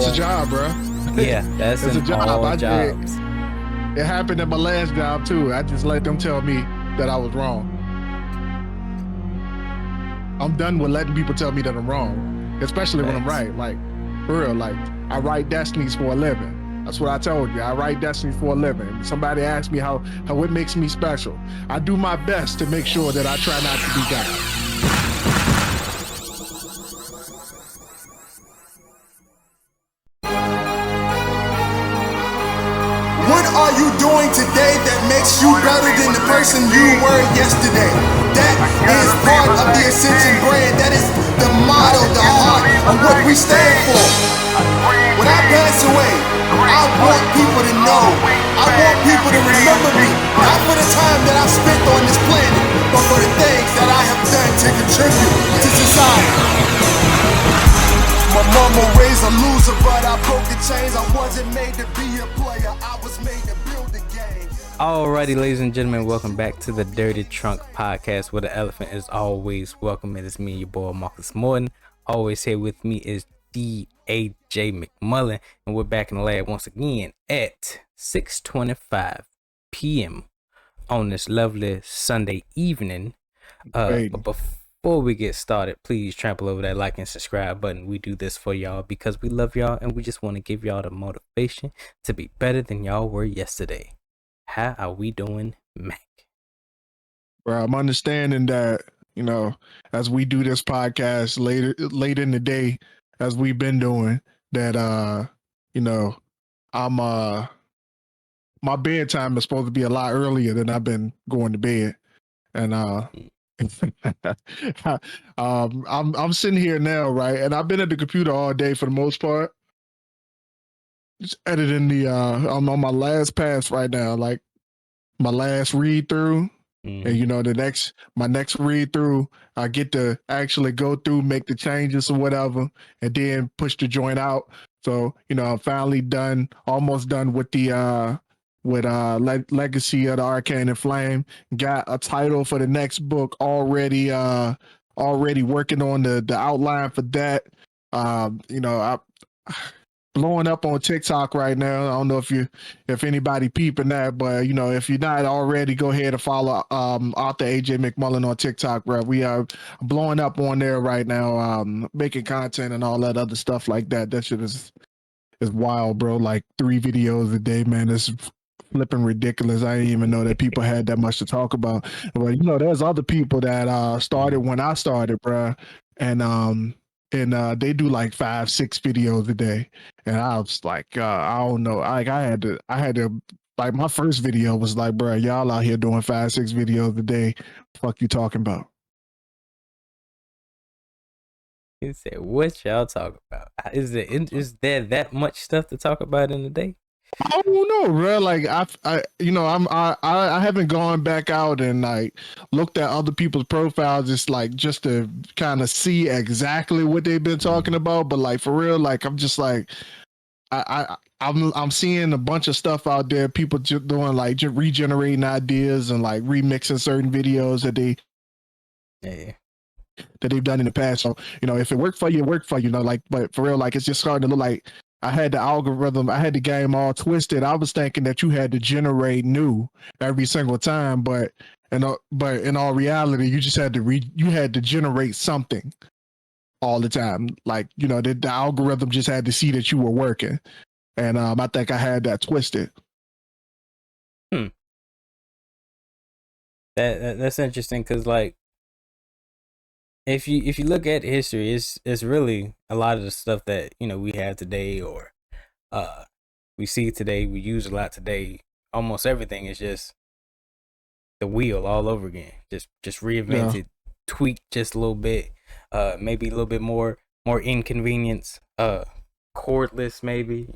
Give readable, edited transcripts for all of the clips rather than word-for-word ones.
a job, bro. Yeah, that's it's a in job. all jobs. It happened at my last job too. I just let them tell me that I was wrong. I'm done with letting people tell me that I'm wrong, especially when I'm right. Like, for real, like, I write destinies for a living. That's what I told you. I write destinies for a living. Somebody asked me how it makes me special. I do my best to make sure that I try not to be God. What are you doing today that makes you better than the person you were yesterday? That is part of the Ascension brand. That is the motto, the heart of what we stand for. When I pass away, I want people to know. I want people to remember me. Not for the time that I spent on this planet, but for the things that I have done to contribute to society. My mama raised a loser, but I broke the chains. I wasn't made to be a player, I was made to build the game. Alrighty, ladies and gentlemen, welcome back to the Dirty Trunk Podcast, where the elephant is always welcome. It is me, your boy Marcus Morton. Always here with me is D.A.J. McMullen, and we're back in the lab once again at 6:25 p.m. on this lovely Sunday evening. But before we get started, please trample over that like and subscribe button. We do this for y'all because we love y'all and we just want to give y'all the motivation to be better than y'all were yesterday. How are we doing, Mac? Bro, I'm understanding that, as we do this podcast late in the day, as we've been doing, that I'm my bedtime is supposed to be a lot earlier than I've been going to bed. And I'm sitting here now, right? And I've been at the computer all day for the most part. Just editing I'm on my last pass right now, like my last read through. And my next read through, I get to actually go through, make the changes or whatever, and then push the joint out. So, I'm finally almost done with the Legacy of the Arcane and Flame. Got a title for the next book already working on the outline for that. I'm blowing up on TikTok right now. I don't know if anybody peeping that, but if you're not already, go ahead and follow author AJ McMullen on TikTok, bro. We are blowing up on there right now, making content and all that other stuff like that. That shit is wild, bro. Like 3 videos a day, man. It's flipping ridiculous. I didn't even know that people had that much to talk about. But there's other people that started when I started, bro, and they do like 5-6 videos a day. And I was like, I don't know. Like I had to like my first video was like, bro, y'all out here doing 5-6 videos a day. Fuck you talking about? He said, "What y'all talking about? Is there that much stuff to talk about in a day?" I don't know, bro. Like I haven't gone back out and like looked at other people's profiles just to kind of see exactly what they've been talking about. But like for real, like I'm just like I'm seeing a bunch of stuff out there. People just doing like just regenerating ideas and like remixing certain videos that they've done in the past. So if it worked for you, it worked for you. Like, but for real, like it's just starting to look like I had the algorithm, I had the game all twisted. I was thinking that you had to generate new every single time, but in all reality, you just had to generate something all the time. Like the algorithm just had to see that you were working, and I think I had that twisted. That's interesting because like if you look at history, it's really a lot of the stuff that we have today or we see today, we use a lot today. Almost everything is just the wheel all over again, just reinvented, tweaked just a little bit, maybe a little bit more inconvenience, cordless maybe.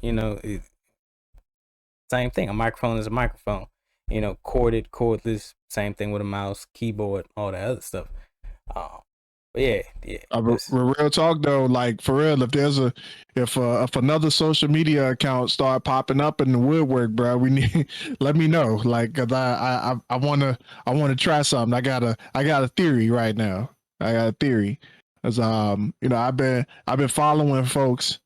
Same thing. A microphone is a microphone. Corded, cordless. Same thing with a mouse, keyboard, all that other stuff. Yeah. Real talk though, like for real, if another social media account start popping up in the woodwork, bro, let me know, like, cause I want to try something. I got a theory right now. I got a theory, cause I've been following folks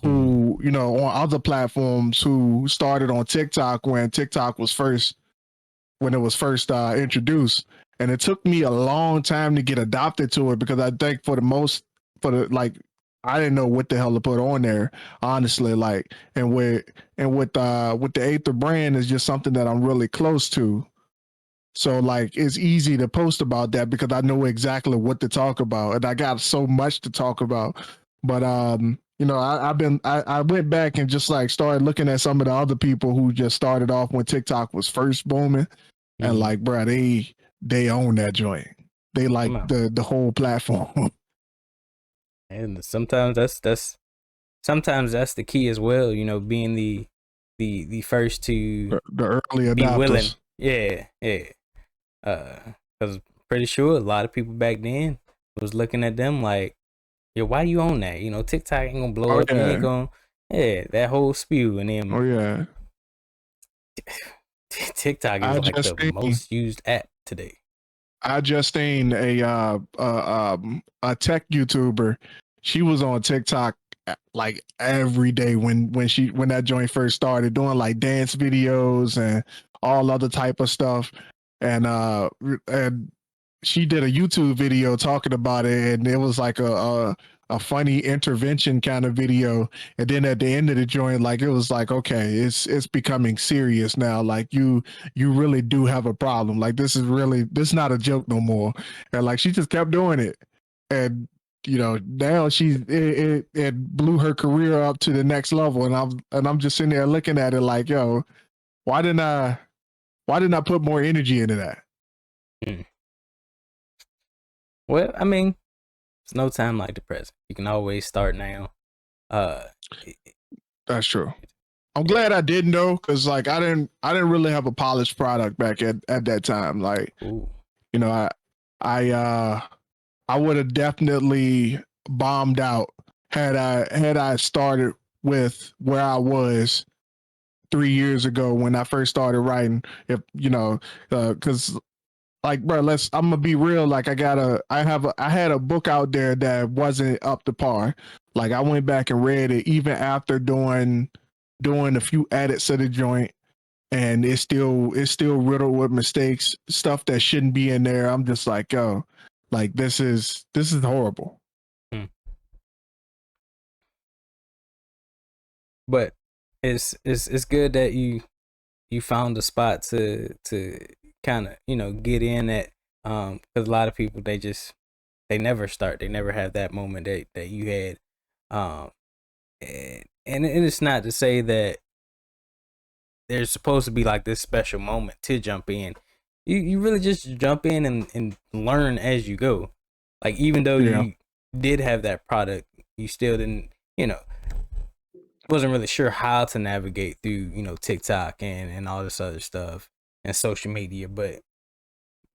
who you know, on other platforms who started on TikTok when TikTok was first, when it was first introduced. And it took me a long time to get adopted to it because I think like, I didn't know what the hell to put on there, honestly. Like, with the Aether brand is just something that I'm really close to. So like it's easy to post about that because I know exactly what to talk about and I got so much to talk about. But you know, I went back and just like started looking at some of the other people who just started off when TikTok was first booming, and like, bro, they own that joint. They like the whole platform. And sometimes that's the key as well, you know, being the first to the early be willing. adopters. Yeah. Because pretty sure a lot of people back then was looking at them like, yeah, why you on that? You know, TikTok ain't gonna blow up. You ain't gonna, that whole spew. And then, oh yeah, TikTok is like the most used app today. I just seen a tech YouTuber. She was on TikTok like every day when that joint first started, doing like dance videos and all other type of stuff. And she did a YouTube video talking about it, and it was like a funny intervention kind of video. And then at the end of the joint, like it was like, okay, it's becoming serious now. Like you really do have a problem. Like this is not a joke no more. And like she just kept doing it, and you know now it blew her career up to the next level. And I'm just sitting there looking at it like, yo, why didn't I put more energy into that? Well, I mean, it's no time like the present. You can always start now. That's true. I'm glad I didn't know, because like I didn't really have a polished product back at that time. Like, ooh. You know, I would have definitely bombed out had I started with where I was 3 years ago when I first started writing. If you know, because like, bro, I'm gonna be real. Like, I had a book out there that wasn't up to par. Like, I went back and read it even after doing a few edits of the joint, and it's still riddled with mistakes, stuff that shouldn't be in there. I'm just like, yo, like this is horrible. But it's good that you found a spot to kind of, you know, get in at, because a lot of people, they never start, they never have that moment that you had, and it's not to say that there's supposed to be like this special moment to jump in. You really just jump in and learn as you go. Like, even though you did have that product, you still didn't, you know, wasn't really sure how to navigate through, you know, TikTok and all this other stuff and social media, but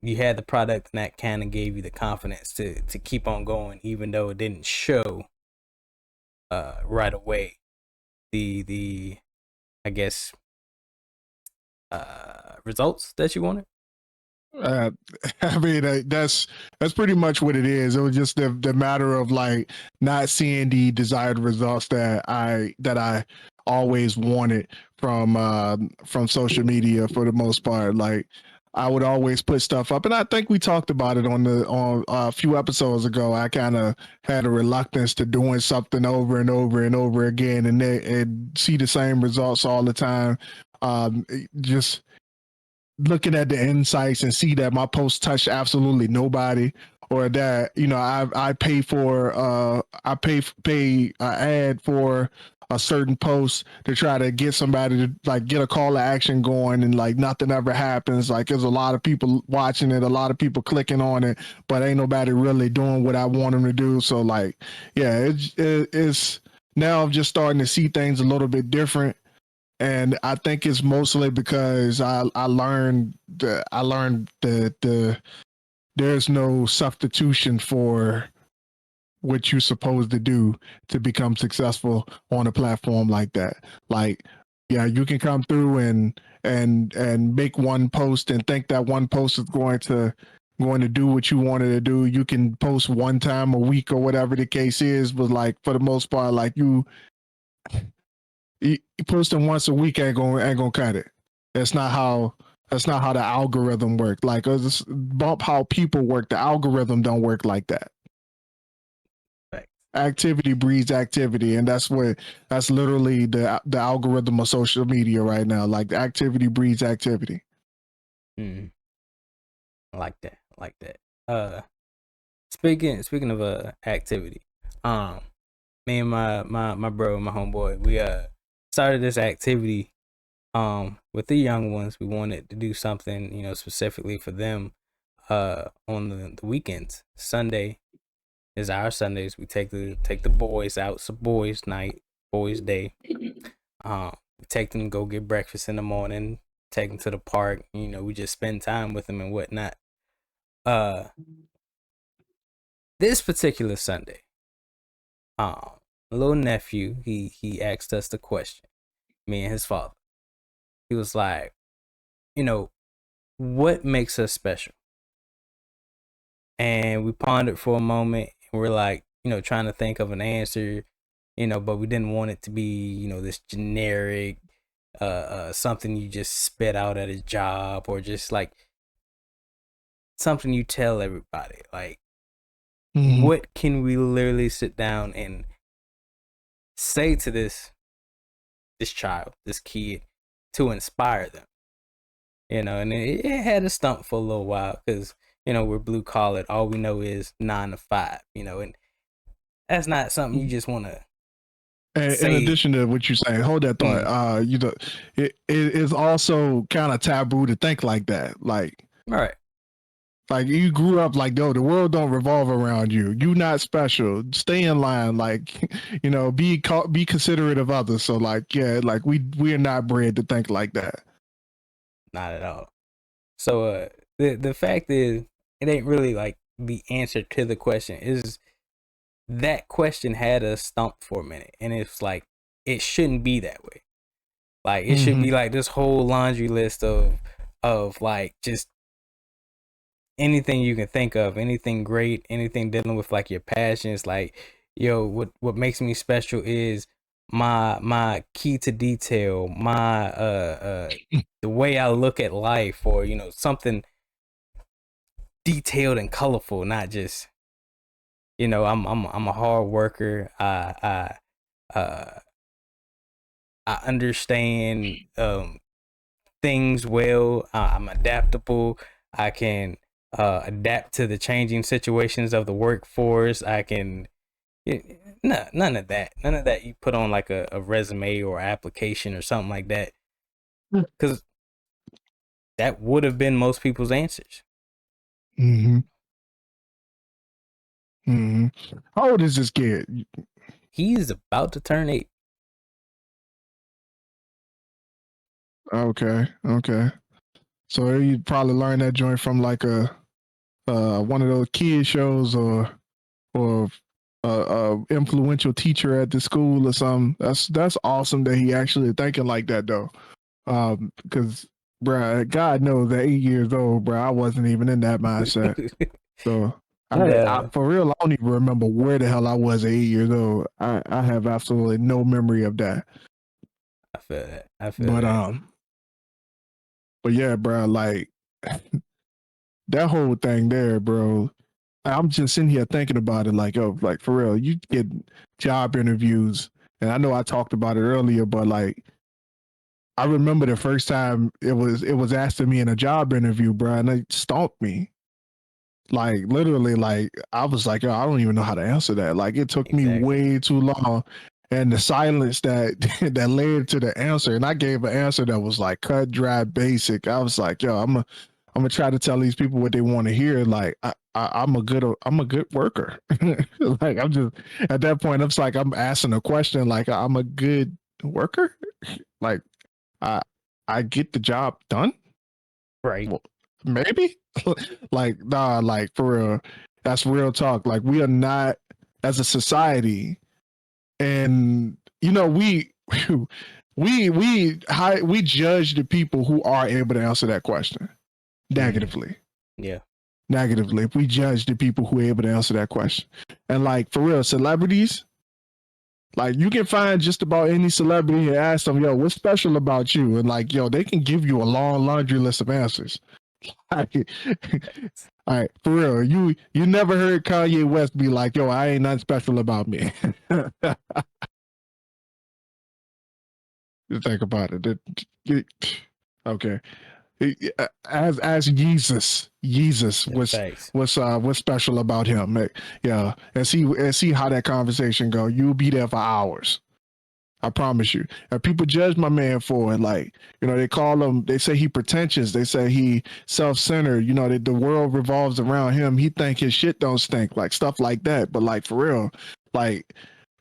you had the product, and that kind of gave you the confidence to keep on going, even though it didn't show right away the I guess results that you wanted. I mean, that's pretty much what it is. It was just the matter of like not seeing the desired results that I always wanted from social media for the most part. Like, I would always put stuff up, and I think we talked about it on a few episodes ago. I kind of had a reluctance to doing something over and over and over again, and see the same results all the time. Just looking at the insights and see that my post touched absolutely nobody, or that, you know, I pay for pay ad for a certain post to try to get somebody to like get a call to action going, and like nothing ever happens. Like, there's a lot of people watching it, a lot of people clicking on it, but ain't nobody really doing what I want them to do. So like, yeah, it's now I'm just starting to see things a little bit different. And I think it's mostly because I learned that there's no substitution for what you're supposed to do to become successful on a platform like that. Like, yeah, you can come through and make one post and think that one post is going to do what you wanted to do. You can post one time a week or whatever the case is, but like for the most part, like Posting once a week ain't gonna cut it. That's not how the algorithm works. Like bump how people work. The algorithm don't work like that. Right. Activity breeds activity, and that's literally the algorithm of social media right now. Like activity breeds activity. Mm. I like that. I like that. Speaking of activity, me and my bro, my homeboy, we started this activity with the young ones. We wanted to do something, you know, specifically for them on the weekends. Sunday is our Sundays. We take the boys out. It's a boys night, boys day. We take them to go get breakfast in the morning, take them to the park, you know, we just spend time with them and whatnot. This particular Sunday, little nephew, he asked us the question, me and his father. He was like, you know, what makes us special? And we pondered for a moment, and we're like, you know, trying to think of an answer, you know, but we didn't want it to be, you know, this generic something you just spit out at a job, or just like something you tell everybody. Like, Mm-hmm. what can we literally sit down and say to this child, this kid, to inspire them? You know, and it had a stump for a little while, because, you know, we're blue collar. All we know is 9 to 5, you know, and that's not something you just want to And in say. addition to what you're saying, hold that thought. You know, it is also kind of taboo to think like that. Right. Like you grew up like, no, the world don't revolve around you. You not special. Stay in line. Like, you know, be considerate of others. So like, yeah, like we are not bred to think like that. Not at all. So the fact is, it ain't really like the answer to the question. Is that question had us stumped for a minute, and it's like, it shouldn't be that way. Like, it should be like this whole laundry list of like just anything you can think of, anything great, anything dealing with like your passions. Like, yo, what makes me special is my key to detail, my the way I look at life, or, you know, something detailed and colorful, not just, you know, I'm a hard worker. I understand things well. I'm adaptable. I can adapt to the changing situations of the workforce. I can, none of that. None of that you put on like a resume or application or something like that, because that would have been most people's answers. Mm-hmm. Mm-hmm. How old is this kid? He's about to turn 8. Okay, okay. So you probably learned that joint from like a one of those kid shows, or influential teacher at the school or something. That's awesome that he actually thinking like that though. Because bruh, God knows at 8 years old, bruh, I wasn't even in that mindset. So I for real, I don't even remember where the hell I was at 8 years old. I have absolutely no memory of that. I feel that. I feel But that. but yeah, bro, like that whole thing there, bro. I'm just sitting here thinking about it, like, oh, like for real, you get job interviews, and I know I talked about it earlier, but like, I remember the first time it was asked of me in a job interview, bro, and it stomped me. Like literally, like I was like, yo, I don't even know how to answer that. Like it took me Exactly. way too long, and the silence that that led to the answer, and I gave an answer that was like cut, dry, basic. I was like, yo, I'm gonna try to tell these people what they want to hear. Like I'm a good worker. Like I'm just at that point, it's like I'm asking a question. Like I'm a good worker. Like I I get the job done. Right. Well, maybe. Like nah, like for real. That's real talk. Like we are not as a society, and you know we judge the people who are able to answer that question negatively. Yeah. Negatively, if we judge the people who are able to answer that question, and like for real, celebrities, Like you can find just about any celebrity and ask them, yo, what's special about you? And like, yo, they can give you a long laundry list of answers. Like, all right, for real. You never heard Kanye West be like, yo, I ain't nothing special about me. Think about it. Okay. As Jesus Yeah, facts. what's special about him? Yeah, and see how that conversation go. You'll be there for hours. I promise you. And people judge my man for it. Like, they call him, they say he pretentious. They say he self-centered. That the world revolves around him. He think his shit don't stink, like stuff like that. But like for real, like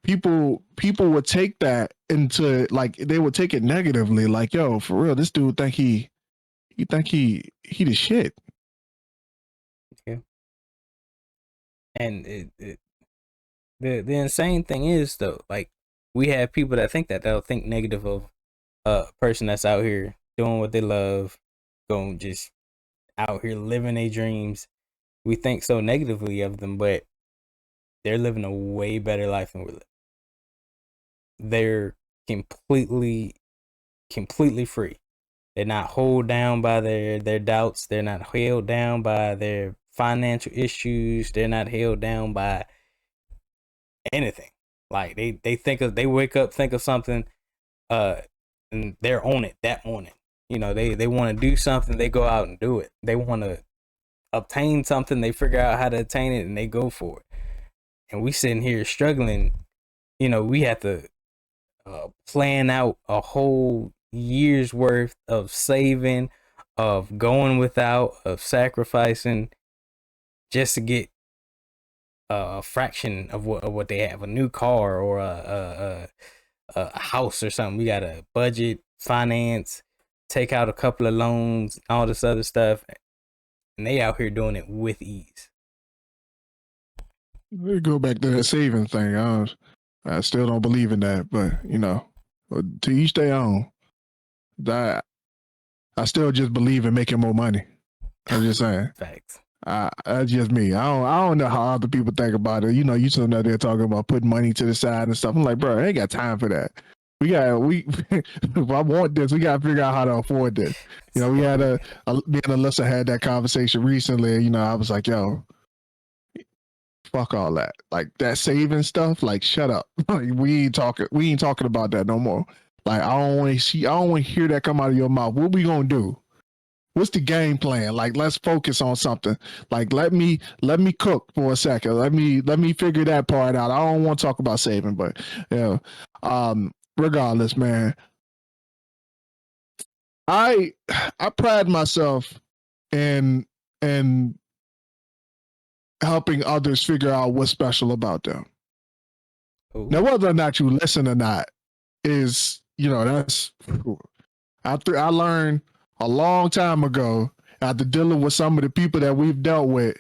people would take that into like they would take it negatively. Like, yo, for real, this dude think he the shit. Yeah. And the insane thing is though, like we have people that think that they'll think negative of a person that's out here doing what they love, going just out here living their dreams. We think so negatively of them, but they're living a way better life than we live. They're completely free. They're not held down by their doubts. They're not held down by their financial issues. They're not held down by anything. Like they wake up, think of something, and they're on it that morning. They want to do something, they go out and do it. They want to obtain something, they figure out how to attain it and they go for it. And we sitting here struggling. We have to plan out a whole year's worth of saving, of going without, of sacrificing just to get a fraction of what they have, a new car or a house or something. We got to budget, finance, take out a couple of loans, all this other stuff, and they out here doing it with ease. We go back to that saving thing. I still don't believe in that, but to each their own. That I still just believe in making more money. I'm just saying. Facts. That's just me. I don't know how other people think about it. You sitting out there talking about putting money to the side and stuff. I'm like, bro, I ain't got time for that. If I want this, we gotta figure out how to afford this. We had me and Alyssa had that conversation recently. I was like, yo, fuck all that. Like that saving stuff, like shut up. Like, we ain't talking about that no more. Like I don't want to hear that come out of your mouth. What we gonna do? What's the game plan? Like let's focus on something. Like let me cook for a second. Let me figure that part out. I don't want to talk about saving, but regardless, man. I pride myself in helping others figure out what's special about them. Ooh. Now, whether or not you listen or not is, that's after I learned a long time ago after dealing with some of the people that we've dealt with,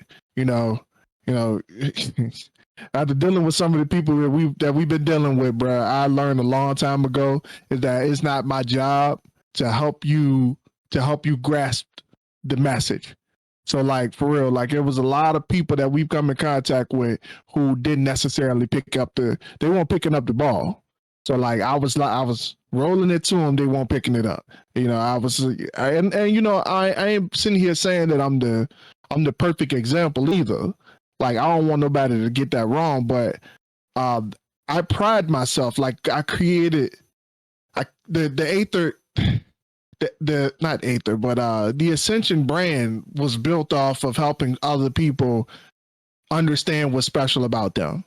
after dealing with some of the people that we've been dealing with, bro, I learned a long time ago is that it's not my job to help you grasp the message. So like for real, like it was a lot of people that we've come in contact with who didn't necessarily they weren't picking up the ball. So like I was rolling it to them, they weren't picking it up. I ain't sitting here saying that I'm the perfect example either. Like I don't want nobody to get that wrong, but I pride myself. Like I created the Aether. The not Aether, but the Ascension brand was built off of helping other people understand what's special about them.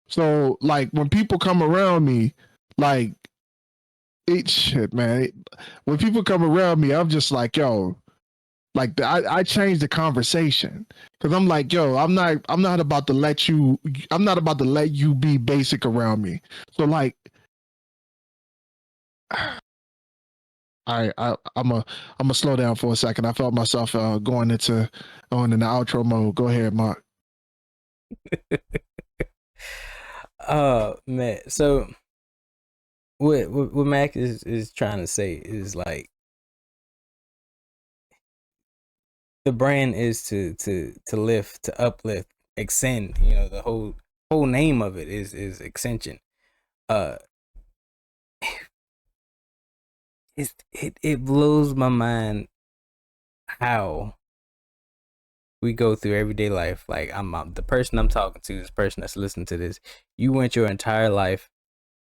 So like when people come around me, like when people come around me, I'm just like, yo, like I changed the conversation because I'm like, yo, I'm not about to let you be basic around me. So like. I'm a slow down for a second. I felt myself going into the outro mode. Go ahead, Mark. Man. So what Mac is trying to say is like the brand is to lift, to uplift, extend, the whole whole name of it is extension. It blows my mind how we go through everyday life. Like I'm the person I'm talking to, this person that's listening to this. You went your entire life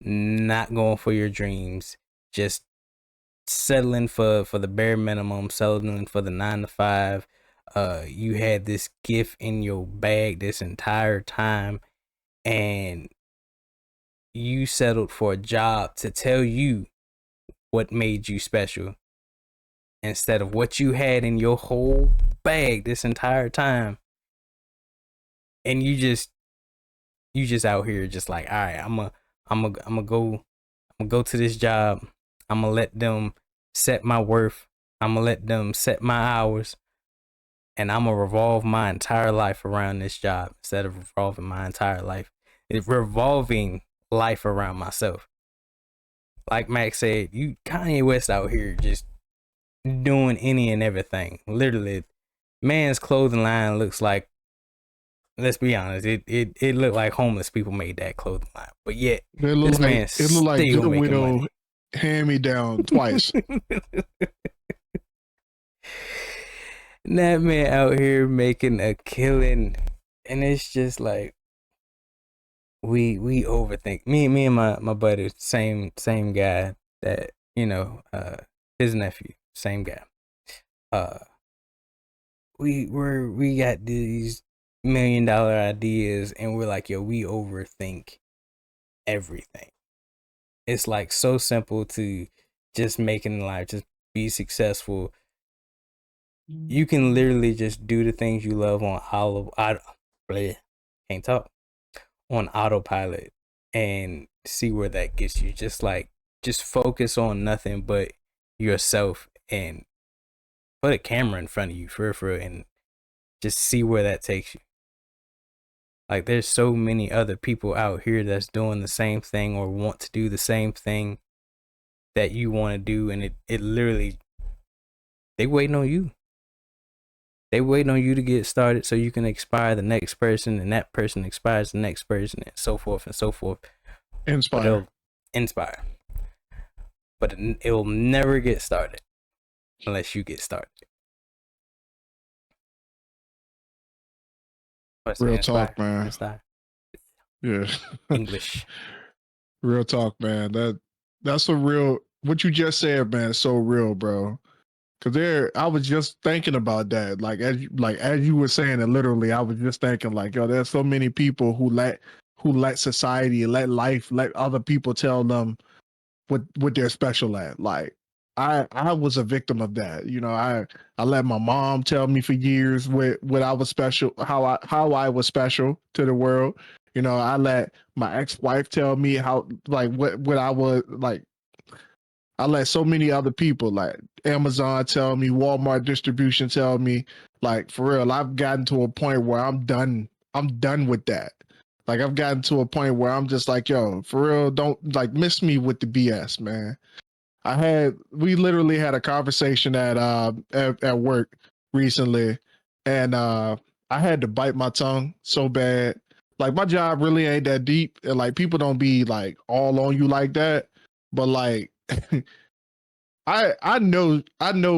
not going for your dreams, just settling for the bare minimum, settling for the 9 to 5. You had this gift in your bag this entire time, and you settled for a job to tell you what made you special instead of what you had in your whole bag this entire time. And you just out here just like, all right, I'm gonna go to this job. I'm gonna let them set my worth. I'm gonna let them set my hours, and I'm gonna revolve my entire life around this job instead of revolving my entire life. It's revolving life around myself. Like Max said, you Kanye West out here just doing any and everything. Literally, man's clothing line looks like, let's be honest, it looked like homeless people made that clothing line. But yet, this man it looked like still Good making Widow money. hand me down twice. That man out here making a killing, and it's just like we overthink. Me and my buddy, same guy that, you know, his nephew, same guy. We got these $1 million ideas, and we're like, yo, we overthink everything. It's like so simple to just make it in life, just be successful. You can literally just do the things you love on can't talk, on autopilot, and see where that gets you. Just focus on nothing but yourself, and put a camera in front of you for real, and just see where that takes you. Like, there's so many other people out here that's doing the same thing or want to do the same thing that you want to do, and it literally, they waiting on you. They waiting on you to get started so you can inspire the next person, and that person inspires the next person, and so forth and so forth. Inspire. But it'll inspire. But it will never get started unless you get started. Real talk, man. Inspire. Yeah. English. Real talk, man. That's a real, what you just said, man, is so real, bro. Cause I was just thinking about that. Like as you were saying it, literally, I was just thinking like, yo, there's so many people who let society, let life, let other people tell them what they're special at. Like I was a victim of that. You know, I let my mom tell me for years what I was special, how I was special to the world. You know, I let my ex-wife tell me how, like, what I was like. I let so many other people, like Amazon tell me, Walmart distribution tell me, like, for real, I've gotten to a point where I'm done with that. Like, I've gotten to a point where I'm just like, yo, for real, don't like miss me with the BS, man. We literally had a conversation at work recently, and I had to bite my tongue so bad. Like, my job really ain't that deep, and like people don't be like all on you like that. But like I know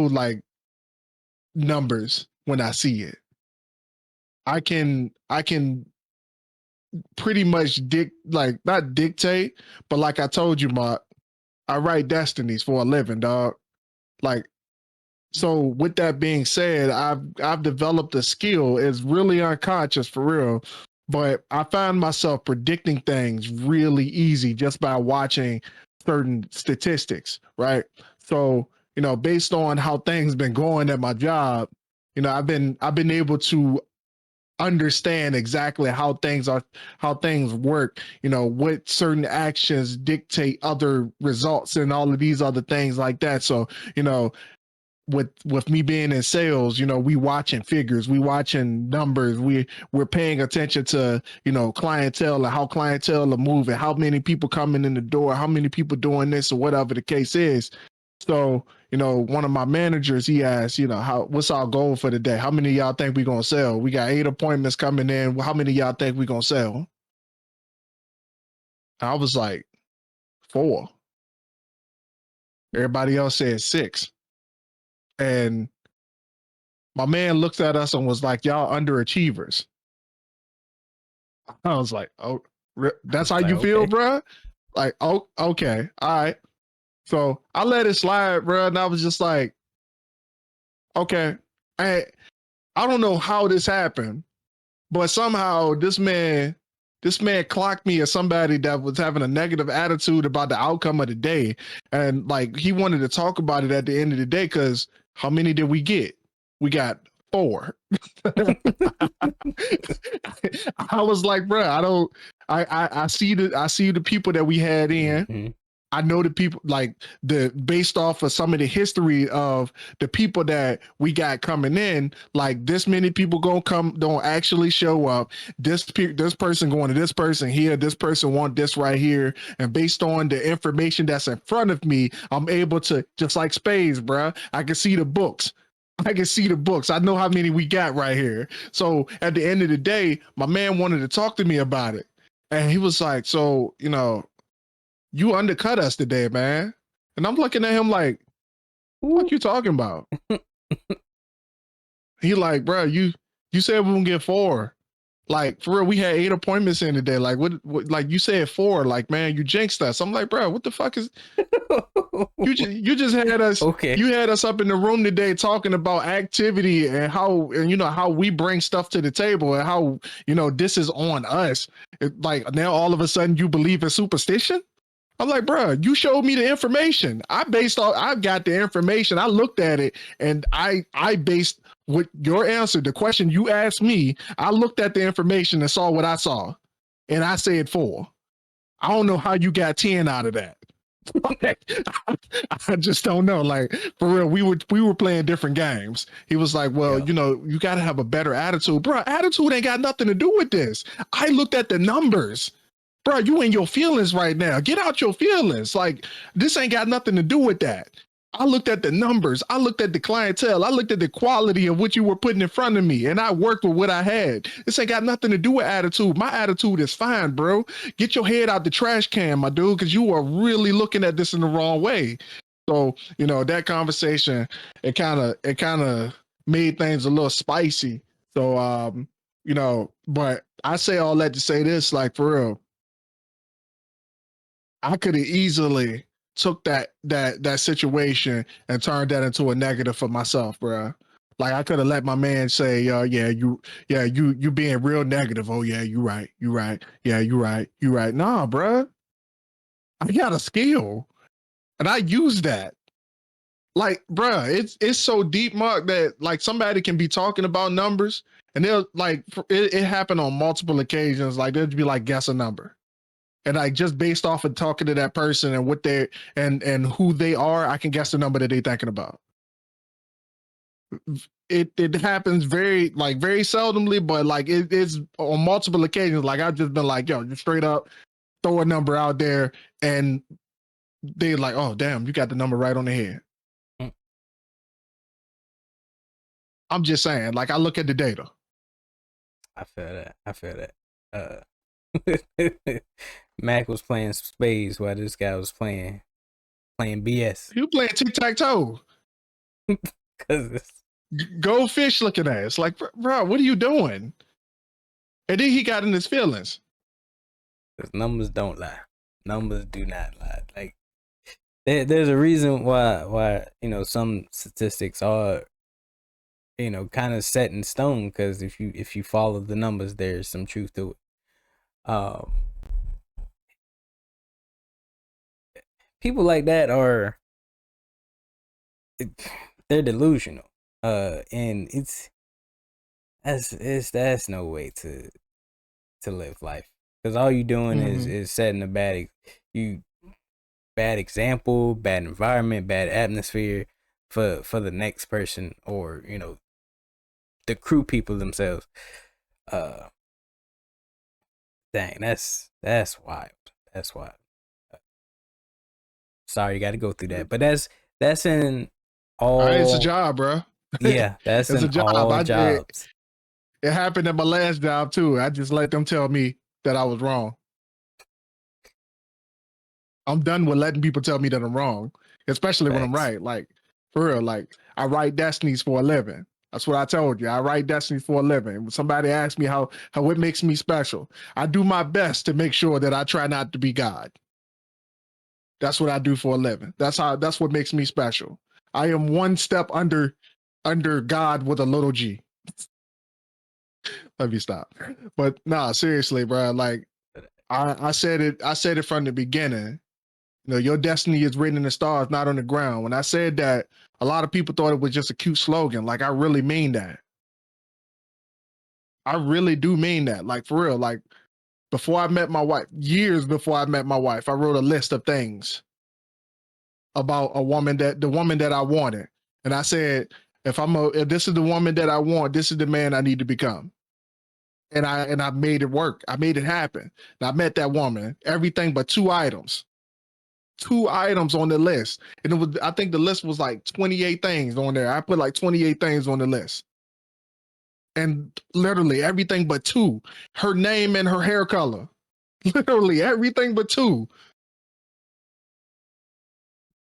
like numbers when I see it. I can pretty much not dictate, but like I told you, Mark, I write destinies for a living, dog. Like, so with that being said, I've developed a skill. It's really unconscious for real, but I find myself predicting things really easy just by watching certain statistics, right? So, you know, based on how things been going at my job, you know, I've been able to understand exactly how things work, you know, what certain actions dictate other results and all of these other things like that. So, you know, with me being in sales, you know, we watching figures, we watching numbers, we're paying attention to, you know, clientele and how clientele are moving, how many people coming in the door, how many people doing this or whatever the case is. So, you know, one of my managers, he asked, you know, what's our goal for the day? How many of y'all think we gonna sell? We got 8 appointments coming in. How many of y'all think we gonna sell? I was like 4. Everybody else said 6. And my man looked at us and was like, y'all underachievers. I was like, oh, that's how Like, you feel, okay. bro? Like, oh, okay. All right. So I let it slide, bro. And I was just like, okay. I don't know how this happened, but somehow this man clocked me as somebody that was having a negative attitude about the outcome of the day. And like he wanted to talk about it at the end of the day, because how many did we get? We got 4. I was like, bro, I see the people that we had in. Mm-hmm. I know the people, like, based off of some of the history of the people that we got coming in, like this many people don't actually show up. This person going to this person here, this person want this right here, and based on the information that's in front of me, I'm able to, just like spades, bro. I can see the books. I know how many we got right here. So at the end of the day, my man wanted to talk to me about it, and he was like, "So, you undercut us today, man." And I'm looking at him like, what you talking about? He like, bro, you said we gonna get 4. Like, for real, we had 8 appointments in today. Like, what like you said 4, like, man, you jinxed us. I'm like, bro, what the fuck is you just had us Okay. you had us up in the room today talking about activity and how we bring stuff to the table and how this is on us. Like, now all of a sudden you believe in superstition? I'm like, bro, you showed me the information. I got the information. I looked at it and I based with your answer, the question you asked me, I looked at the information and saw what I saw. And I said 4. I don't know how you got 10 out of that. I just don't know. Like, for real, we were playing different games. He was like, well, you got to have a better attitude. Bro, attitude ain't got nothing to do with this. I looked at the numbers. Bro, you in your feelings right now. Get out your feelings. Like, this ain't got nothing to do with that. I looked at the numbers. I looked at the clientele. I looked at the quality of what you were putting in front of me, and I worked with what I had. This ain't got nothing to do with attitude. My attitude is fine, bro. Get your head out the trash can, my dude, because you are really looking at this in the wrong way. So, that conversation, it kind of made things a little spicy. So, but I say all that to say this, like, for real, I could have easily took that situation and turned that into a negative for myself, bro. Like, I could have let my man say, you being real negative. Oh yeah, you right. Yeah, you right. Nah, bro. I got a skill and I use that. Like, bro, it's so deep, Mark, that like somebody can be talking about numbers and they'll like it happened on multiple occasions. Like, they'll be like, guess a number. And like, just based off of talking to that person and what they and who they are, I can guess the number that they're thinking about. It happens very seldomly, but like it's on multiple occasions. Like, I've just been like, yo, just straight up throw a number out there, and they're like, oh damn, you got the number right on the head. I'm just saying, like, I look at the data. I feel that. Mac was playing spades while this guy was playing BS. You playing tic-tac-toe. Cause Goldfish looking ass. Like, bro, what are you doing? And then he got in his feelings. numbers don't lie. Numbers do not lie. Like, there's a reason why some statistics are kind of set in stone, because if you follow the numbers, there's some truth to it. People like that they're delusional, and that's no way to live life, because all you doing is setting a bad example, bad environment, bad atmosphere for the next person, or the crew people themselves. Dang, that's wild. That's wild. Sorry, you got to go through that, but that's in all. It's a job, bro. Yeah, that's it's in a job. all jobs. It happened at my last job too. I just let them tell me that I was wrong. I'm done with letting people tell me that I'm wrong, especially when I'm Facts. right. Like, for real, like I write destinies for a living. That's what I told you. I write destinies for a living. When somebody asks me how what makes me special, I do my best to make sure that I try not to be God. That's what I do for a living. That's what makes me special. I am one step under God with a little G. Let me stop. But nah, seriously, bro. Like I said it from the beginning. You know, your destiny is written in the stars, not on the ground. When I said that, a lot of people thought it was just a cute slogan. Like I really mean that. I really do mean that. Like for real. Like before I met my wife, years before I met my wife, I wrote a list of things about the woman that I wanted. And I said, if this is the woman that I want, this is the man I need to become. And I made it work. I made it happen. And I met that woman. Everything but two items on the list. And I think the list was like 28 things on there. I put like 28 things on the list. And literally everything but two. Her name and her hair color. Literally everything but two.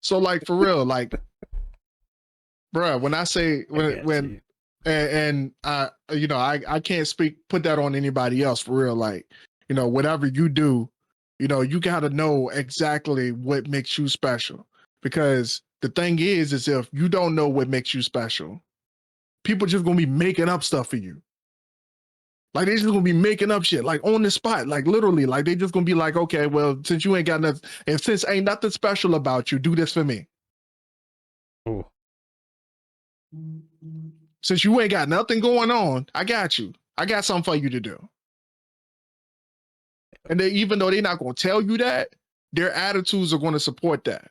So like for real, like bruh, when I say when and I I can't put that on anybody else for real. Like, whatever you do, you gotta know exactly what makes you special. Because the thing is if you don't know what makes you special, people just gonna be making up stuff for you. Like they just gonna be making up shit, like on the spot, like literally, like they just gonna be like, okay, well, since you ain't got nothing, and since ain't nothing special about you, do this for me. Ooh. Since you ain't got nothing going on, I got you. I got something for you to do. And even though they're not gonna tell you that, their attitudes are gonna support that.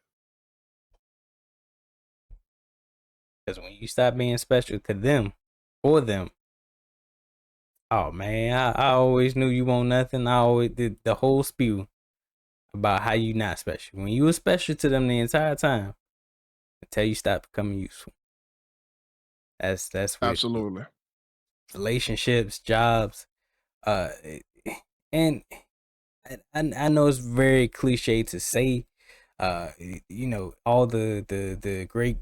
Because when you stop being special to them, for them, oh man, I always knew you want nothing. I always did the whole spew about how you not special. When you were special to them the entire time, until you stop becoming useful. That's with Absolutely. relationships, jobs, and I know it's very cliche to say, all the great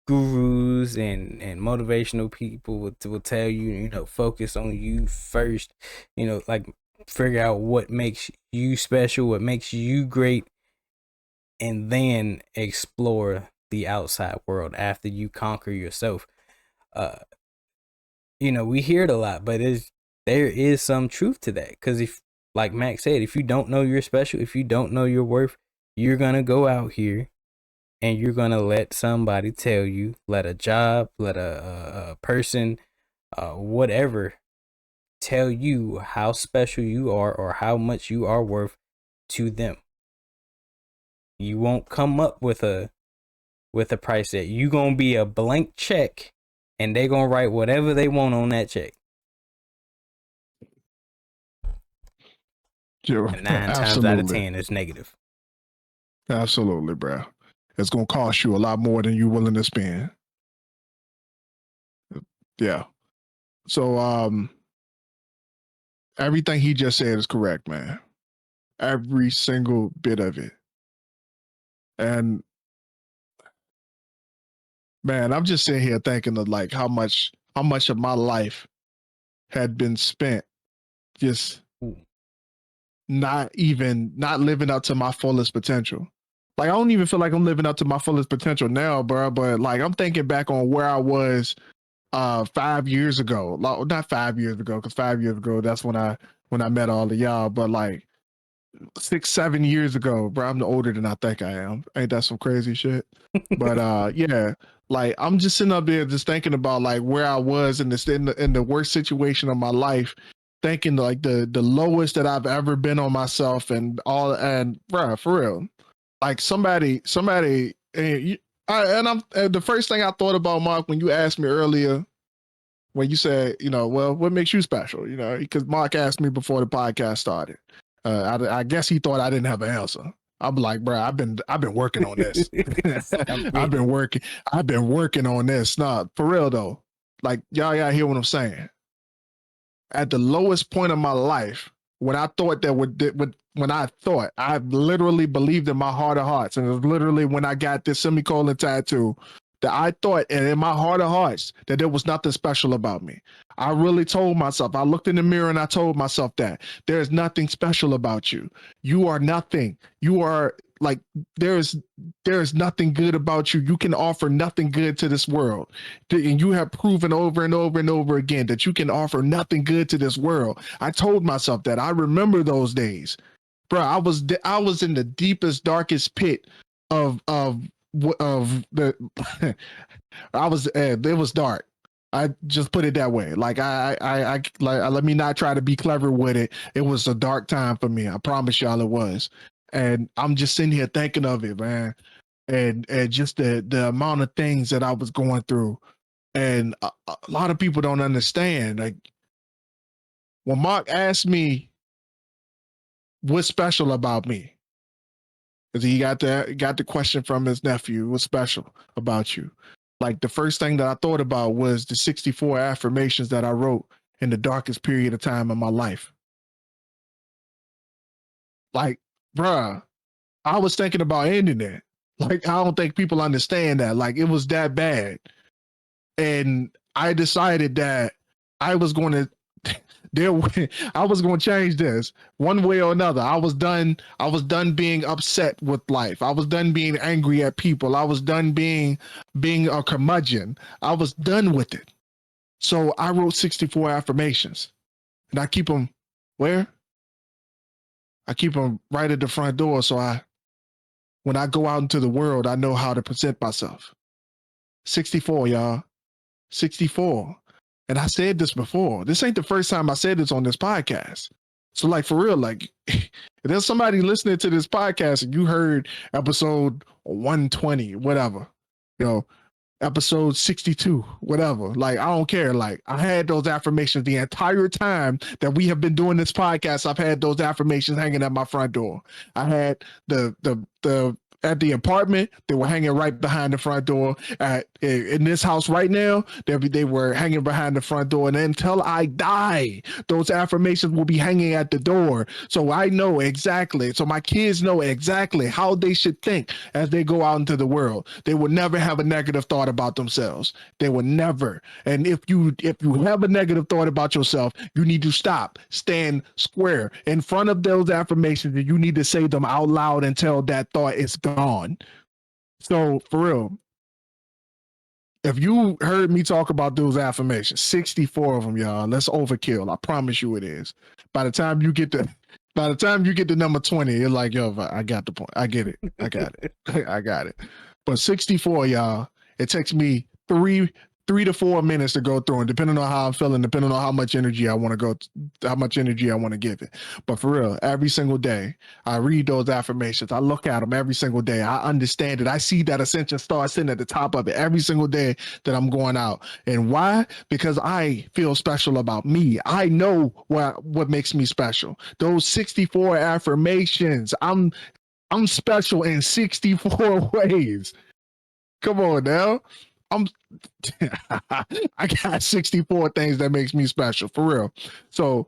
gurus and motivational people will tell you, focus on you first, like figure out what makes you special, what makes you great, and then explore the outside world after you conquer yourself. We hear it a lot, but there is some truth to that. Because if, like Max said, if you don't know you're special, if you don't know your worth, you're gonna go out here and you're gonna let somebody tell you, let a job, let a person, whatever, tell you how special you are or how much you are worth to them. You won't come up with a price that you gonna be a blank check and they gonna write whatever they want on that check. And 9 times out of 10 it's negative. Absolutely, bro. It's gonna cost you a lot more than you're willing to spend. Yeah. So everything he just said is correct, man. Every single bit of it. And man, I'm just sitting here thinking of like how much of my life had been spent just not living up to my fullest potential. Like I don't even feel like I'm living up to my fullest potential now, bro. But like I'm thinking back on where I was 5 years ago. Not 5 years ago, because 5 years ago that's when I met all of y'all. But like 6-7 years ago, bro. I'm older than I think I am. Ain't that some crazy shit? But yeah, like I'm just sitting up there just thinking about like where I was in the worst situation of my life, thinking like the lowest that I've ever been on myself and all. And bro, for real, like somebody and the first thing I thought about, Mark, when you asked me earlier, when you said, well, what makes you special? Because Mark asked me before the podcast started. I guess he thought I didn't have an answer. I'm like, bro, I've been working on this. I've been working on this. Nah, for real though. Like y'all hear what I'm saying. At the lowest point of my life, when I thought when I thought, I literally believed in my heart of hearts, and it was literally when I got this semicolon tattoo that I thought, and in my heart of hearts, that there was nothing special about me. I really told myself, I looked in the mirror and I told myself that there's nothing special about you. You are nothing. You are like, there's nothing good about you. You can offer nothing good to this world. And you have proven over and over and over again that you can offer nothing good to this world. I told myself that. I remember those days. Bro, I was in the deepest, darkest pit of the I was it was dark. I just put it that way. Like let me not try to be clever with it. It was a dark time for me. I promise y'all it was. And I'm just sitting here thinking of it, man. And just the amount of things that I was going through. And a lot of people don't understand. Like when Mark asked me what's special about me, because he got the question from his nephew, what's special about you? Like the first thing that I thought about was the 64 affirmations that I wrote in the darkest period of time in my life. Like, bruh, I was thinking about ending it. Like, I don't think people understand that. Like, it was that bad. And I decided that I was going to I was going to change this one way or another. I was done being upset with life. I was done being angry at people. I was done being a curmudgeon. I was done with it. So I wrote 64 affirmations. And I keep them where? I keep them right at the front door, so when I go out into the world, I know how to present myself. 64, y'all. 64. And I said this before. This ain't the first time I said this on this podcast. So, like, for real, like, if there's somebody listening to this podcast and you heard episode 120, whatever, episode 62, whatever, like, I don't care. Like, I had those affirmations the entire time that we have been doing this podcast. I've had those affirmations hanging at my front door. I had the at the apartment, they were hanging right behind the front door. In this house right now, they were hanging behind the front door. And until I die, those affirmations will be hanging at the door. So I know exactly. So my kids know exactly how they should think as they go out into the world. They will never have a negative thought about themselves. They will never. And if you have a negative thought about yourself, you need to stop, stand square in front of those affirmations, and you need to say them out loud until that thought is gone. So for real, if you heard me talk about those affirmations, 64 of them, y'all, that's overkill. I promise you it is. By the time you get to number 20, you're like, yo, I got the point. I get it. I got it. I got it. But 64, y'all, it takes me 3 to 4 minutes to go through, and depending on how I'm feeling, depending on how much energy I want to give it. But for real, every single day, I read those affirmations. I look at them every single day. I understand it. I see that ascension star sitting at the top of it every single day that I'm going out. And why? Because I feel special about me. I know what makes me special. Those 64 affirmations. I'm special in 64 ways. Come on now. I got 64 things that makes me special, for real. So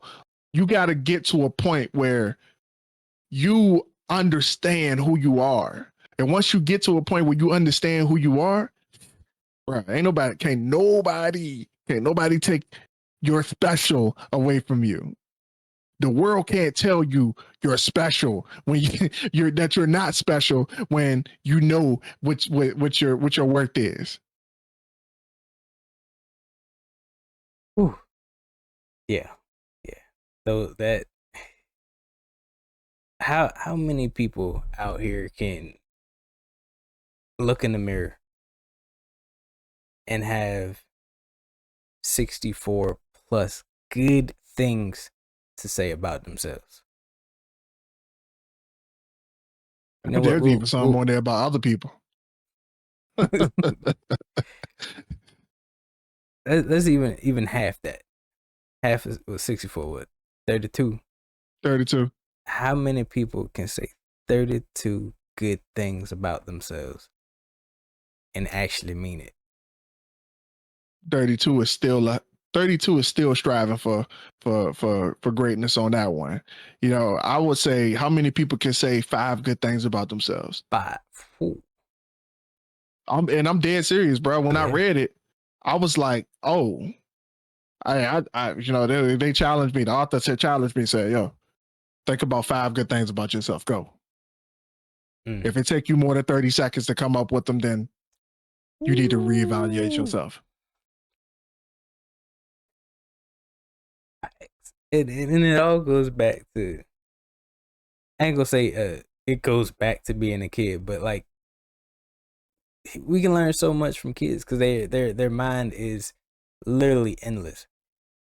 you got to get to a point where you understand who you are. And once you get to a point where you understand who you are, bro, can't nobody take your special away from you. The world can't tell you you're special when you're not special, when you know what your worth is. Whew. Yeah. So how many people out here can look in the mirror and have 64 plus good things to say about themselves? You know There's even some on there about other people. Let's even half that. Half is 64. What? 32. 32. How many people can say 32 good things about themselves and actually mean it? 32 is still 32 is still striving for greatness on that one. You know, I would say, how many people can say 5 good things about themselves? 5. Ooh. I'm dead serious, bro. When I Yeah. read it, I was like, oh, I you know, they challenged me. The author said, challenged me, said, yo, think about 5 good things about yourself. Go. If it take you more than 30 seconds to come up with them, then you need to reevaluate yourself. And it all goes back to, I ain't gonna say it goes back to being a kid, but like we can learn so much from kids because their mind is literally endless.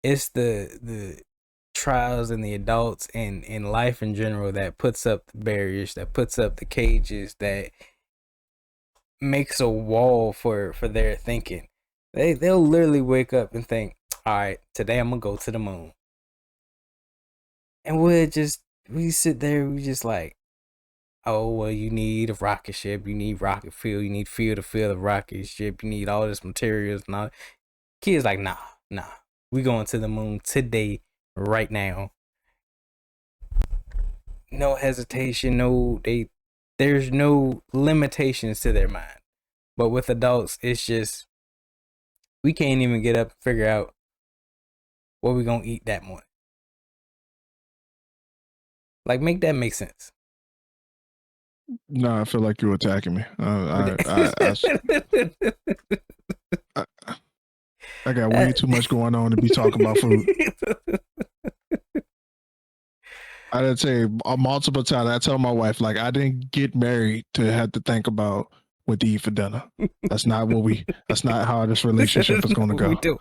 It's the trials and the adults and in life in general that puts up the barriers, that puts up the cages, that makes a wall for their thinking. They'll literally wake up and think, all right, today I'm gonna go to the moon. And we sit there, we just like, oh well, you need a rocket ship, you need rocket fuel, you need fuel to fill the rocket ship, you need all this materials and all. Kids like, nah. We going to the moon today, right now. No hesitation, there's no limitations to their mind. But with adults, it's just we can't even get up and figure out what we gonna eat that morning. Like, make that make sense. No, I feel like you're attacking me. I got way too much going on to be talking about food. I did say multiple times. I tell my wife, like, I didn't get married to have to think about what to eat for dinner. That's not how this relationship is going to go.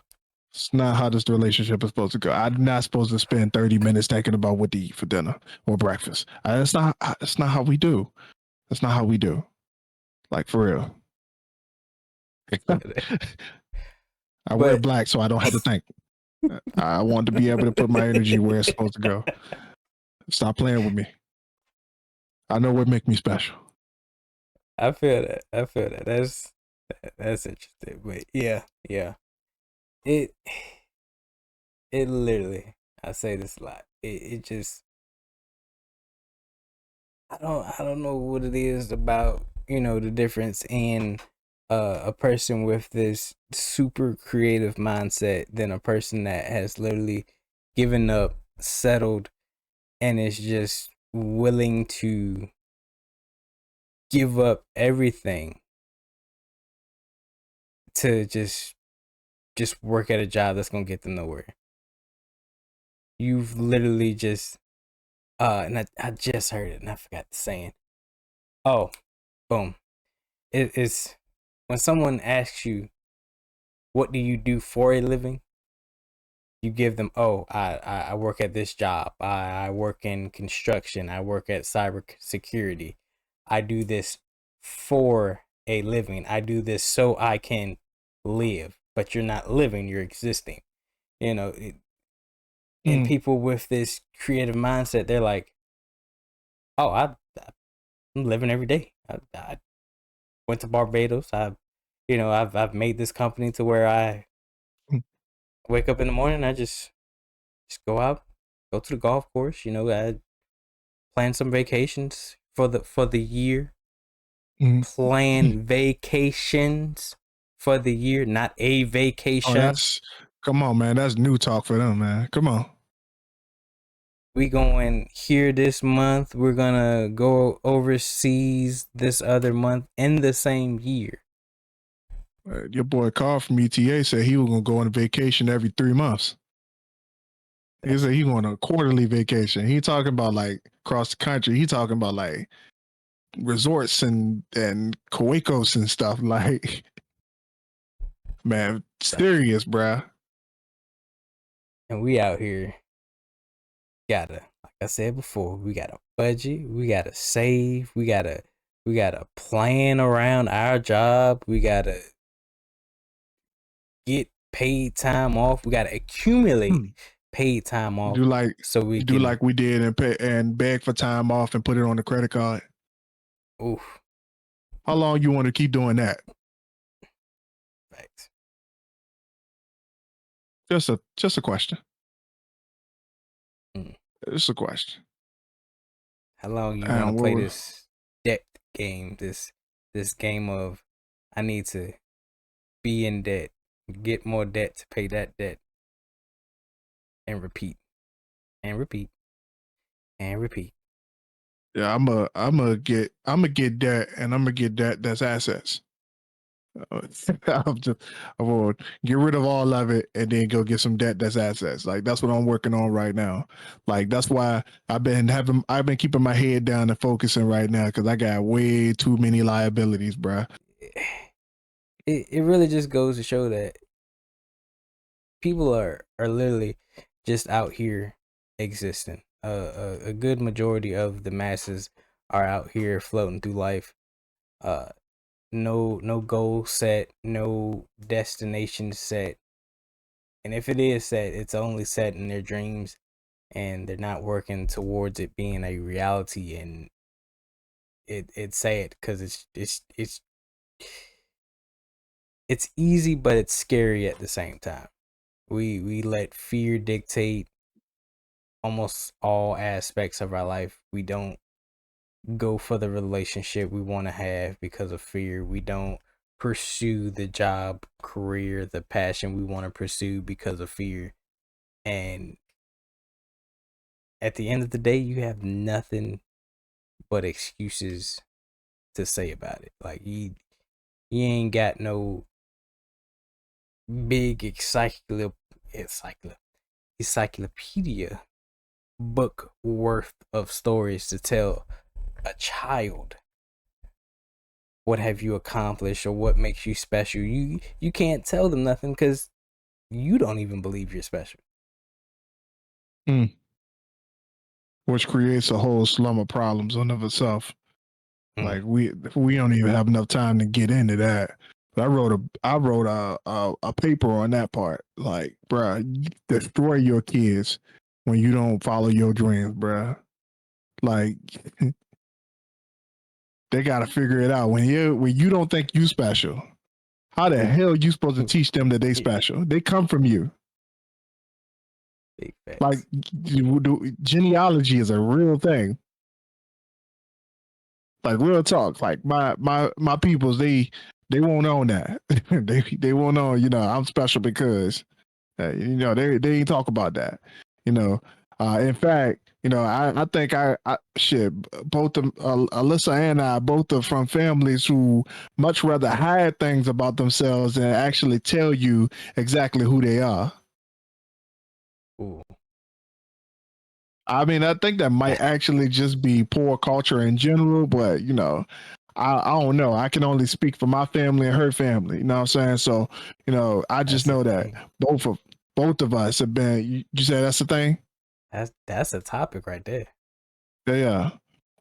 It's not how this relationship is supposed to go. I'm not supposed to spend 30 minutes thinking about what to eat for dinner or breakfast. That's not how we do. That's not how we do. Like, for real. I wear black so I don't have to think. I want to be able to put my energy where it's supposed to go. Stop playing with me. I know what makes me special. I feel that. That's interesting. But yeah. It literally, I say this a lot. It just, I don't know what it is about, the difference in a person with this super creative mindset than a person that has literally given up, settled, and is just willing to give up everything to just work at a job that's gonna get them nowhere. You've literally just and I just heard it and I forgot the saying. Oh, boom. It is when someone asks you, what do you do for a living? You give them, oh, I work at this job. I work in construction. I work at cyber security. I do this for a living. I do this so I can live. But you're not living, you're existing. And people with this creative mindset, they're like, oh, I'm living every day. I went to Barbados. I've made this company to where I wake up in the morning. I just go out, go to the golf course. I plan some vacations for the year. Plan vacations for the year, not a vacation. Come on, man. That's new talk for them, man. Come on. We going here this month. We're gonna go overseas this other month in the same year. Your boy Carl from ETA said he was gonna go on a vacation every 3 months. He said he going on a quarterly vacation. He talking about like across the country. He talking about like resorts and Caicos and stuff. Like, man, serious, bruh. And we out here like I said before, we gotta budget, we gotta save, we gotta plan around our job, we gotta get paid time off, we gotta accumulate paid time off. So we do like we did and beg for time off and put it on the credit card. Oof. How long you want to keep doing that? Thanks. Just a question. Mm. Just a question. How long you want And to what play was, this debt game? This game of I need to be in debt, get more debt to pay that debt, and repeat, and repeat, and repeat. yeah, I'm gonna get that, and I'm gonna get that. That's assets. I'm gonna get rid of all of it and then go get some debt that's assets. Like that's what I'm working on right now. Like that's why I've been keeping my head down and focusing right now because I got way too many liabilities, bruh. It really just goes to show that people are literally just out here existing. A good majority of the masses are out here floating through life. Uh, no goal set, no destination set, and if it is set, it's only set in their dreams, and they're not working towards it being a reality. And it's sad because it's easy, but it's scary at the same time. We let fear dictate almost all aspects of our life. We don't go for the relationship we want to have because of fear. We don't pursue the job, career, the passion we want to pursue because of fear. And at the end of the day, you have nothing but excuses to say about it. Like you ain't got no big encyclopedia book worth of stories to tell a child what have you accomplished or what makes you special. You can't tell them nothing because you don't even believe you're special. Mm. Which creates a whole slum of problems on of itself. Like we don't even have enough time to get into that. But I wrote a paper on that part. Like, bruh, you destroy your kids when you don't follow your dreams, bruh. Like they gotta figure it out. When you don't think you special, how the hell you supposed to teach them that they special? They come from you. Big facts. Like genealogy is a real thing. Like real talk. Like my peoples, they won't own that. they won't own. You know, I'm special because you know they ain't talk about that. You know, in fact, you know, I think I shit both of Alyssa and I both are from families who much rather hide things about themselves than actually tell you exactly who they are. Ooh. I mean, I think that might actually just be poor culture in general, but you know, I don't know. I can only speak for my family and her family. You know what I'm saying? So, you know, I just know that both of us have been. You said that's the thing. That's a topic right there. Yeah.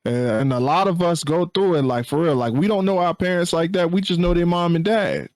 And a lot of us go through it like for real. Like we don't know our parents like that. We just know their mom and dad.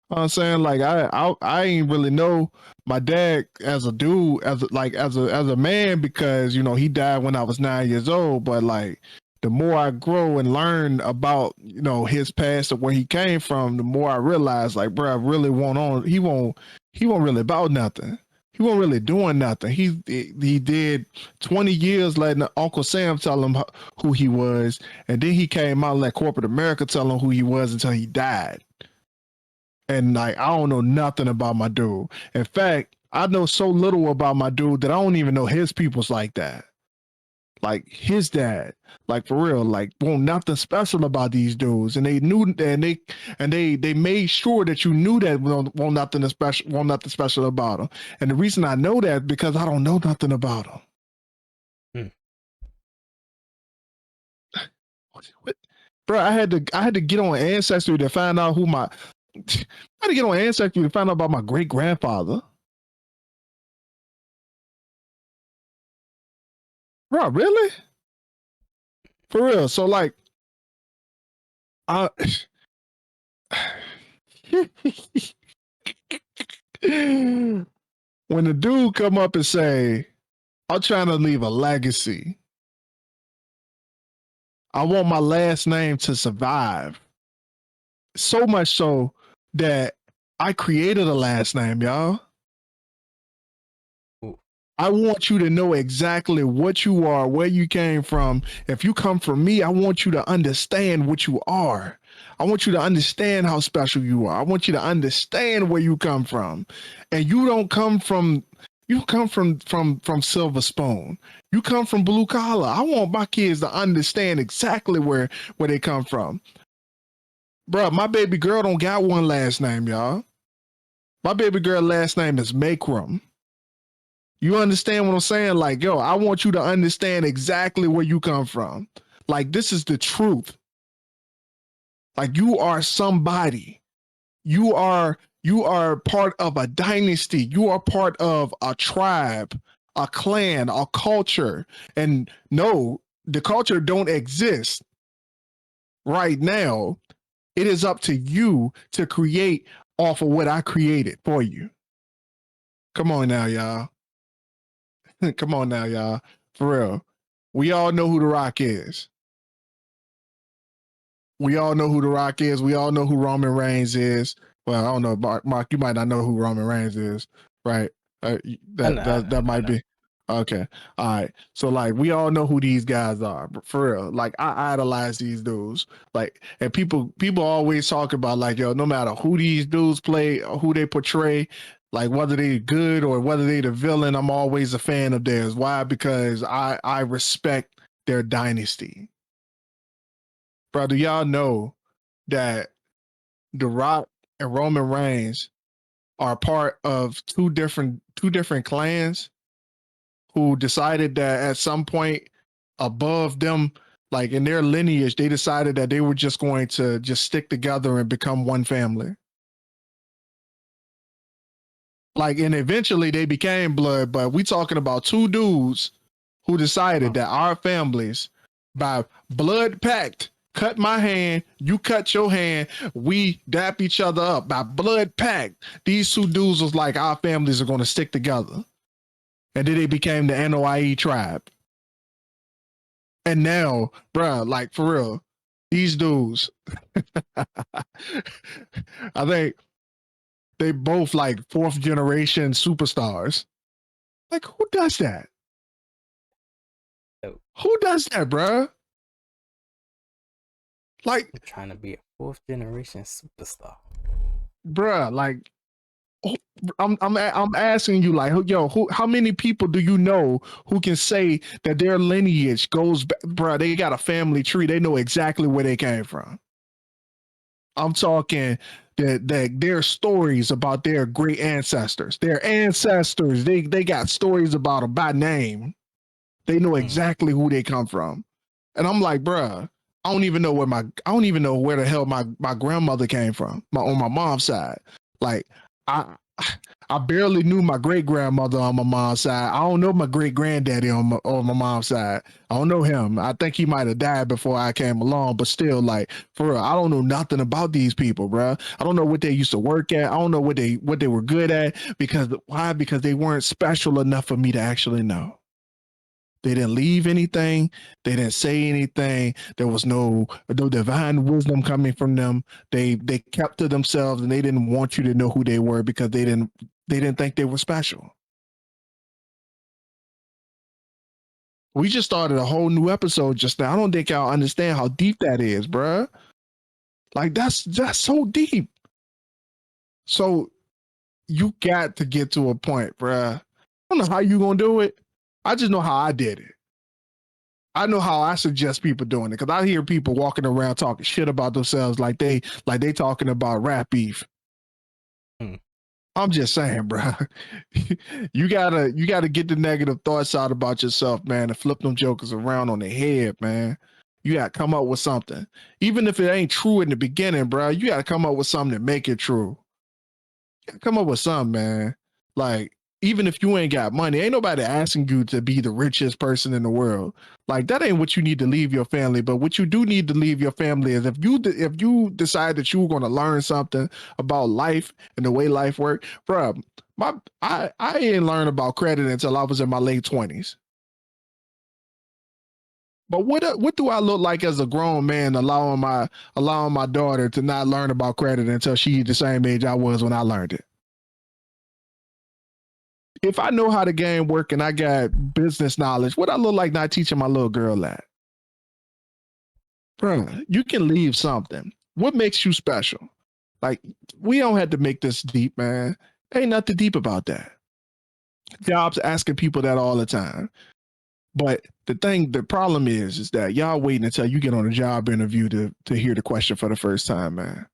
You know what I'm saying, like I ain't really know my dad as a dude, as a man, because you know he died when I was 9 years old. But like the more I grow and learn about you know his past or where he came from, the more I realize like, bro, I really won't on. He won't really about nothing. He wasn't really doing nothing. He did 20 years letting Uncle Sam tell him who he was, and then he came out and let corporate America tell him who he was until he died. And like I don't know nothing about my dude. In fact, I know so little about my dude that I don't even know his people's like that. Like his dad, like for real, like well, nothing special about these dudes, and they knew, and they made sure that you knew that well, nothing special about them. And the reason I know that because I don't know nothing about them. What? Bro, I had to get on Ancestry to find out who my I had to get on Ancestry to find out about my great grandfather. Bro, really? For real. So like I when the dude come up and say, I'm trying to leave a legacy. I want my last name to survive. So much so that I created a last name, y'all. I want you to know exactly what you are, where you came from. If you come from me, I want you to understand what you are. I want you to understand how special you are. I want you to understand where you come from. And you don't come from from silver spoon. You come from blue collar. I want my kids to understand exactly where they come from. Bruh, my baby girl don't got one last name, y'all. My baby girl last name is Makram. You understand what I'm saying? Like, yo, I want you to understand exactly where you come from. Like, this is the truth. Like, you are somebody. You are part of a dynasty. You are part of a tribe, a clan, a culture. And no, the culture don't exist right now. It is up to you to create off of what I created for you. Come on now, y'all. Come on now, y'all. For real. We all know who The Rock is. We all know who The Rock is. We all know who Roman Reigns is. Well, I don't know, Mark. You might not know who Roman Reigns is, right? That might be okay. All right. So like, we all know who these guys are, for real. Like, I idolize these dudes. Like, and people always talk about like, yo, no matter who these dudes play, or who they portray, like whether they good or whether they the villain, I'm always a fan of theirs. Why? Because I respect their dynasty. Bro, do y'all know that The Rock and Roman Reigns are part of two different clans who decided that at some point above them, like in their lineage, they decided that they were just going to just stick together and become one family. Like, and eventually they became blood, but we talking about two dudes who decided that our families, by blood pact, cut my hand, you cut your hand, we dap each other up by blood pact. These two dudes was like, our families are going to stick together. And then they became the NOIE tribe. And now, bruh, like for real, these dudes, I think they both like fourth generation superstars. Like, who does that? Who does that, bruh? Like, I'm trying to be a fourth generation superstar. Bruh, like, I'm asking you, like, yo, how many people do you know who can say that their lineage goes back? Bruh, they got a family tree. They know exactly where they came from. I'm talking that their stories about their great ancestors. Their ancestors, they got stories about them by name. They know exactly who they come from. And I'm like, bruh, I don't even know where the hell my grandmother came from. On my mom's side. Like, I barely knew my great grandmother on my mom's side. I don't know my great granddaddy on my mom's side. I don't know him. I think he might have died before I came along, but still, like, for real, I don't know nothing about these people, bro. I don't know what they used to work at. I don't know what they were good at. Because why? Because they weren't special enough for me to actually know. They didn't leave anything. They didn't say anything. There was no divine wisdom coming from them. They kept to themselves, and they didn't want you to know who they were because they didn't think they were special. We just started a whole new episode just now. I don't think y'all understand how deep that is, bruh. Like, that's so deep. So you got to get to a point, bruh. I don't know how you gonna do it. I just know how I did it. I know how I suggest people doing it because I hear people walking around talking shit about themselves like they talking about rap beef. I'm just saying, bro. you gotta get the negative thoughts out about yourself, man, and flip them jokers around on their head, man. You gotta come up with something, even if it ain't true in the beginning, bro. You gotta come up with something to make it true. Come up with something, man. Like, even if you ain't got money, ain't nobody asking you to be the richest person in the world. Like, that ain't what you need to leave your family. But what you do need to leave your family is if you decide that you're going to learn something about life and the way life works, bro. I didn't learn about credit until I was in my late 20s. But what do I look like as a grown man allowing my daughter to not learn about credit until she's the same age I was when I learned it? if I know how the game work and I got business knowledge, what I look like not teaching my little girl that? Bro, you can leave something. What makes you special? Like, we don't have to make this deep, man. Ain't nothing deep about that. Jobs asking people that all the time. But the problem is that y'all waiting until you get on a job interview to hear the question for the first time, man.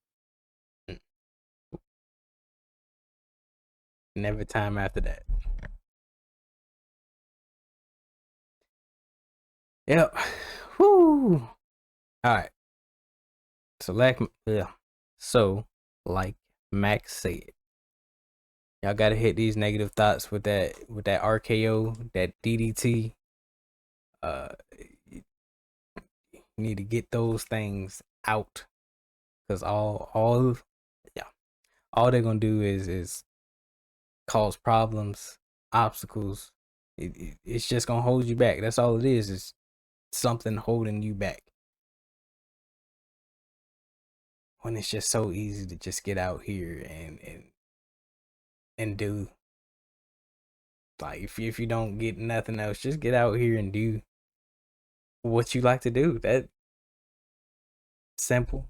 Never time after that. Yep. Whoo. All right. So like Max said, y'all gotta hit these negative thoughts with that RKO, that DDT. You need to get those things out, because all they're gonna do is cause problems, obstacles. It's just gonna hold you back. That's all it is. It's something holding you back. When it's just so easy to just get out here and do. Like, if you don't get nothing else, just get out here and do what you like to do. That simple,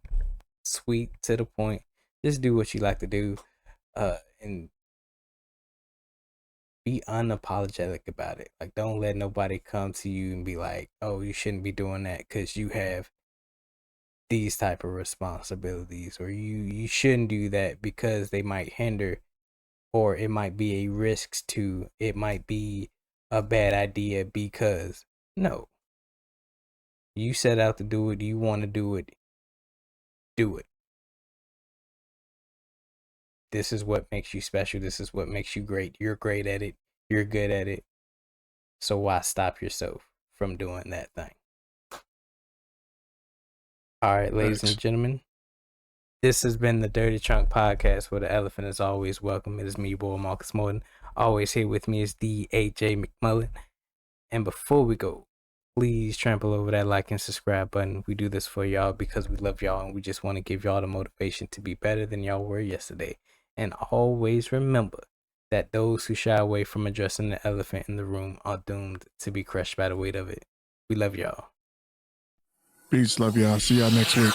sweet, to the point. Just do what you like to do, and be unapologetic about it. Like, don't let nobody come to you and be like, "Oh, you shouldn't be doing that because you have these type of responsibilities," or you shouldn't do that because they might hinder, or it might be a risk to, it might be a bad idea. Because no, you set out to do it, you want to do it, do it. This is what makes you special. This is what makes you great. You're great at it. You're good at it. So why stop yourself from doing that thing? All right, ladies and gentlemen, this has been the Dirty Trunk Podcast, where the elephant is always welcome. It is me, your boy Marcus Morton. Always here with me is D.A.J. McMullen. And before we go, please trample over that like and subscribe button. We do this for y'all because we love y'all, and we just want to give y'all the motivation to be better than y'all were yesterday. And always remember that those who shy away from addressing the elephant in the room are doomed to be crushed by the weight of it. We love y'all. Peace, love y'all. See y'all next week.